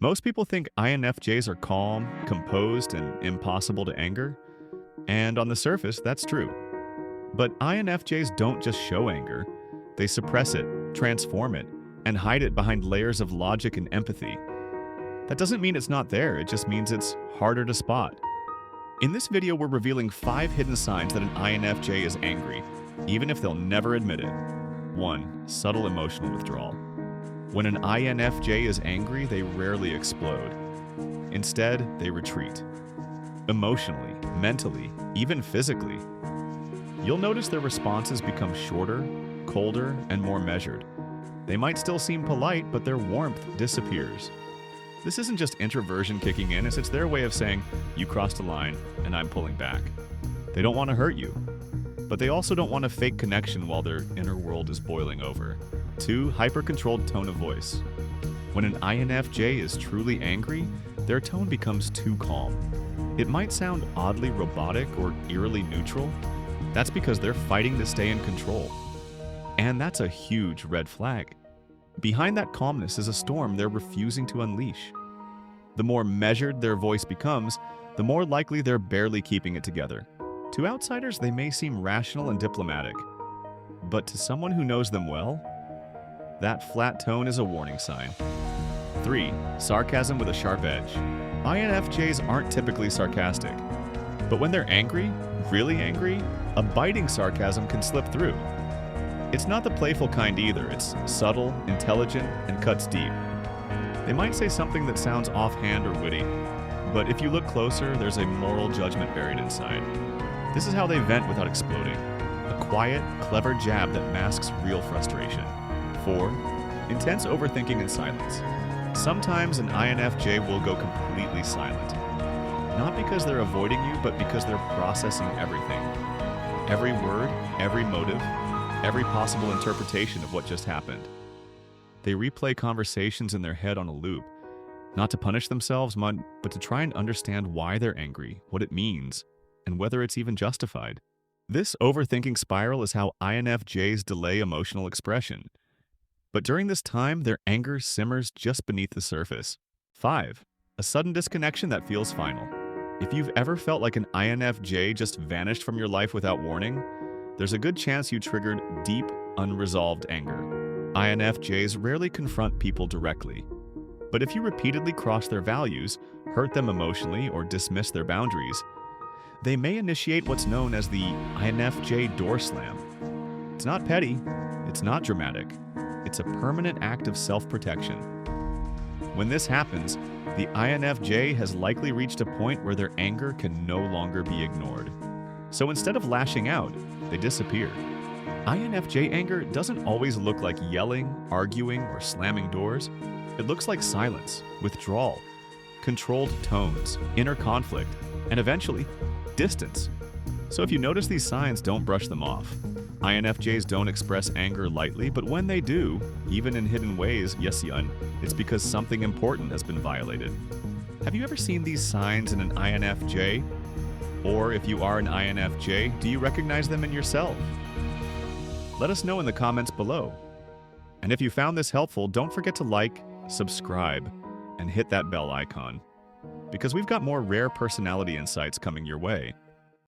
Most people think INFJs are calm, composed, and impossible to anger. And on the surface, that's true. But INFJs don't just show anger, they suppress it, transform it, and hide it behind layers of logic and empathy. That doesn't mean it's not there, it just means it's harder to spot. In this video, we're revealing 5 hidden signs that an INFJ is angry, even if they'll never admit it. 1. Subtle emotional withdrawal. When an INFJ is angry, they rarely explode. Instead, they retreat. Emotionally, mentally, even physically. You'll notice their responses become shorter, colder, and more measured. They might still seem polite, but their warmth disappears. This isn't just introversion kicking in, it's their way of saying, you crossed a line, and I'm pulling back. They don't want to hurt you, but they also don't want a fake connection while their inner world is boiling over. 2. Hyper-controlled tone of voice. When an INFJ is truly angry, their tone becomes too calm. It might sound oddly robotic or eerily neutral. That's because they're fighting to stay in control. And that's a huge red flag. Behind that calmness is a storm they're refusing to unleash. The more measured their voice becomes, the more likely they're barely keeping it together. To outsiders, they may seem rational and diplomatic. But to someone who knows them well, that flat tone is a warning sign. 3. Sarcasm with a sharp edge. INFJs aren't typically sarcastic. But when they're angry, really angry, a biting sarcasm can slip through. It's not the playful kind either, it's subtle, intelligent, and cuts deep. They might say something that sounds offhand or witty, but if you look closer, there's a moral judgment buried inside. This is how they vent without exploding. A quiet, clever jab that masks real frustration. 4. Intense overthinking and silence. Sometimes an INFJ will go completely silent. Not because they're avoiding you, but because they're processing everything. Every word, every motive, every possible interpretation of what just happened. They replay conversations in their head on a loop, not to punish themselves, but to try and understand why they're angry, what it means, and whether it's even justified. This overthinking spiral is how INFJs delay emotional expression. But during this time, their anger simmers just beneath the surface. 5. A sudden disconnection that feels final. If you've ever felt like an INFJ just vanished from your life without warning, there's a good chance you triggered deep, unresolved anger. INFJs rarely confront people directly. But if you repeatedly cross their values, hurt them emotionally, or dismiss their boundaries, they may initiate what's known as the INFJ door slam. It's not petty, it's not dramatic, it's a permanent act of self-protection. When this happens, the INFJ has likely reached a point where their anger can no longer be ignored. So instead of lashing out, they disappear. INFJ anger doesn't always look like yelling, arguing, or slamming doors. It looks like silence, withdrawal, controlled tones, inner conflict, and eventually, distance. So if you notice these signs, don't brush them off. INFJs don't express anger lightly, but when they do, even in hidden ways, yes, it's because something important has been violated. Have you ever seen these signs in an INFJ? Or if you are an INFJ, do you recognize them in yourself? Let us know in the comments below. And if you found this helpful, don't forget to like, subscribe, and hit that bell icon, because we've got more rare personality insights coming your way.